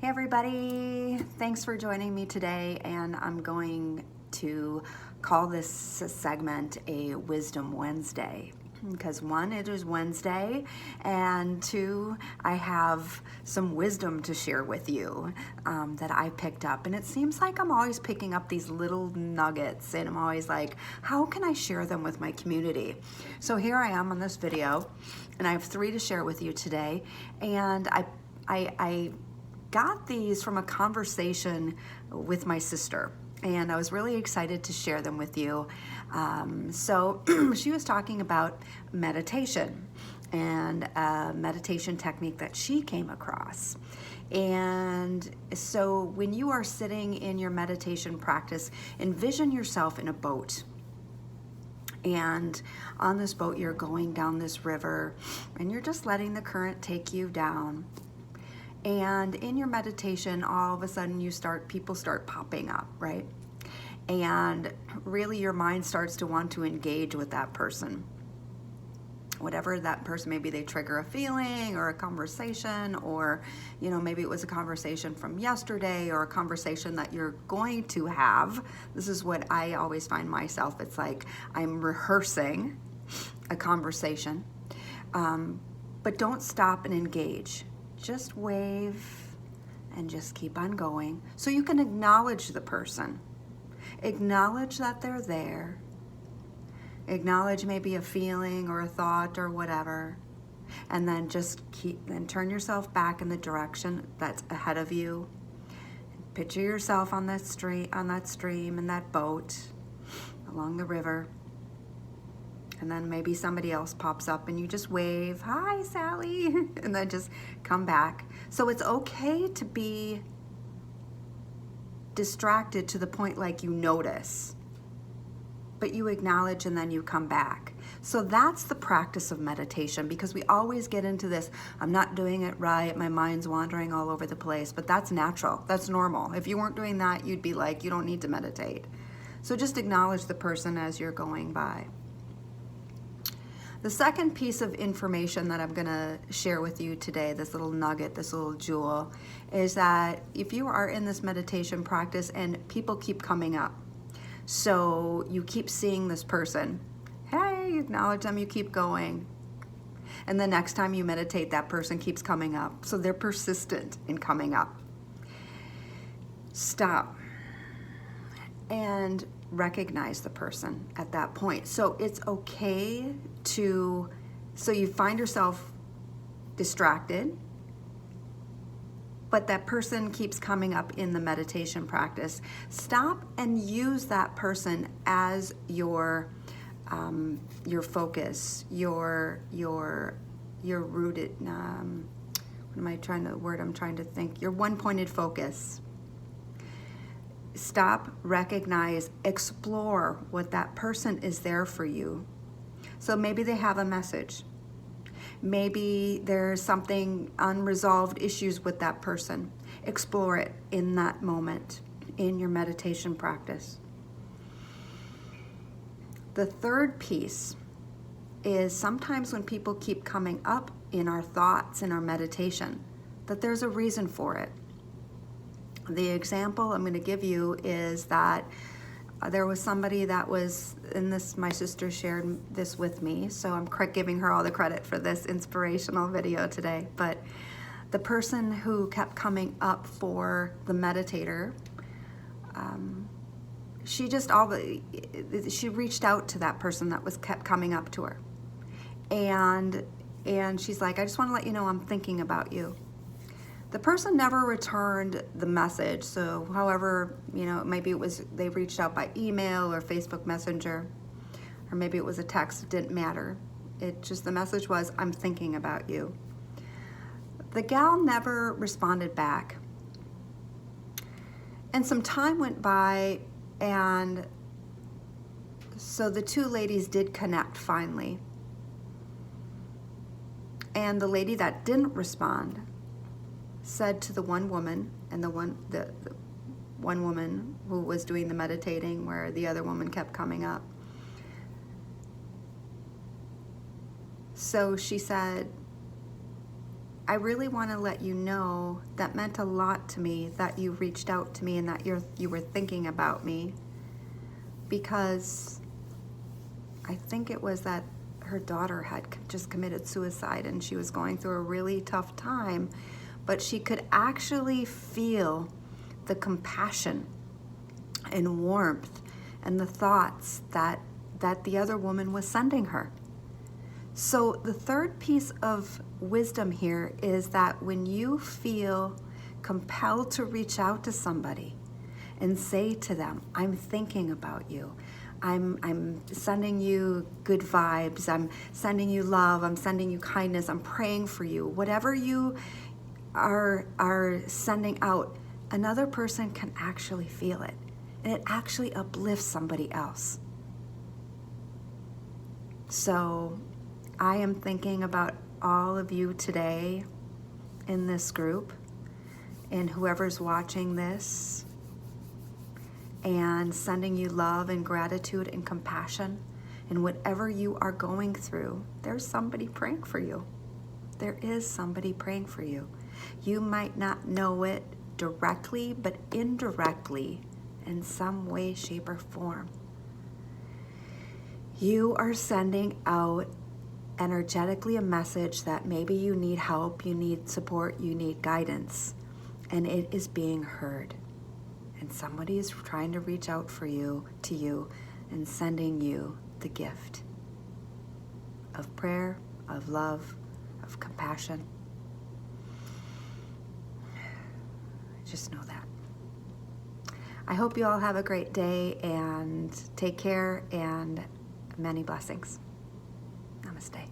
Hey everybody, thanks for joining me today, and I'm going to call this segment a Wisdom Wednesday because one, it is Wednesday, and two, I have some wisdom to share with you that I picked up. And it seems like I'm always picking up these little nuggets, and I'm always like, how can I share them with my community? So here I am on this video, and I have 3 to share with you today. And I got these from a conversation with my sister, and I was really excited to share them with you. So she was talking about meditation and a meditation technique that she came across. And so when you are sitting in your meditation practice, envision yourself in a boat. And on this boat, you're going down this river, and you're just letting the current take you down. And in your meditation, all of a sudden people start popping up, right? And really your mind starts to want to engage with that person. Whatever that person, maybe they trigger a feeling or a conversation, or, maybe it was a conversation from yesterday or a conversation that you're going to have. This is what I always find myself. It's like I'm rehearsing a conversation, but don't stop and engage. Just wave and just keep on going. So you can acknowledge the person. Acknowledge that they're there. Acknowledge maybe a feeling or a thought or whatever. And then just turn yourself back in the direction that's ahead of you. Picture yourself on that stream, in that boat, along the river. And then maybe somebody else pops up and you just wave, "Hi, Sally," and then just come back. So it's okay to be distracted to the point like you notice, but you acknowledge and then you come back. So that's the practice of meditation, because we always get into this, I'm not doing it right, my mind's wandering all over the place, but that's natural, that's normal. If you weren't doing that, you'd be like, you don't need to meditate. So just acknowledge the person as you're going by. The second piece of information that I'm going to share with you today, this little nugget, this little jewel, is that if you are in this meditation practice and people keep coming up, so you keep seeing this person, hey, you acknowledge them, you keep going, and the next time you meditate, that person keeps coming up, so they're persistent in coming up. Stop and recognize the person at that point. So it's okay so you find yourself distracted, but that person keeps coming up in the meditation practice. Stop and use that person as your focus, your rooted, I'm trying to think, your one-pointed focus. Stop, recognize, explore what that person is there for you. So maybe they have a message. Maybe there's something unresolved issues with that person. Explore it in that moment in your meditation practice. The third piece is sometimes when people keep coming up in our thoughts, in our meditation, that there's a reason for it. The example I'm going to give you is that there was somebody that was in this, my sister shared this with me, so I'm giving her all the credit for this inspirational video today. But the person who kept coming up for the meditator, she reached out to that person that kept coming up to her. And she's like, I just want to let you know I'm thinking about you. The person never returned the message, so however, maybe they reached out by email or Facebook Messenger, or maybe it was a text, it didn't matter. The message was, I'm thinking about you. The gal never responded back. And some time went by, and so the 2 ladies did connect finally. And the lady that didn't respond said to the one woman, and the one woman who was doing the meditating where the other woman kept coming up. So she said, I really want to let you know that meant a lot to me that you reached out to me and that you were thinking about me, because I think it was that her daughter had just committed suicide and she was going through a really tough time, but she could actually feel the compassion and warmth and the thoughts that the other woman was sending her. So the third piece of wisdom here is that when you feel compelled to reach out to somebody and say to them, I'm thinking about you, I'm sending you good vibes, I'm sending you love, I'm sending you kindness, I'm praying for you, whatever you are sending out, another person can actually feel it, and it actually uplifts somebody else. So I am thinking about all of you today in this group, and whoever's watching this, and sending you love and gratitude and compassion. And whatever you are going through, there's somebody praying for you. There is somebody praying for you. You might not know it directly, but indirectly, in some way, shape, or form, you are sending out energetically a message that maybe you need help, you need support, you need guidance, and it is being heard. And somebody is trying to reach out to you, and sending you the gift of prayer, of love, of compassion. Just know that. I hope you all have a great day, and take care, and many blessings. Namaste.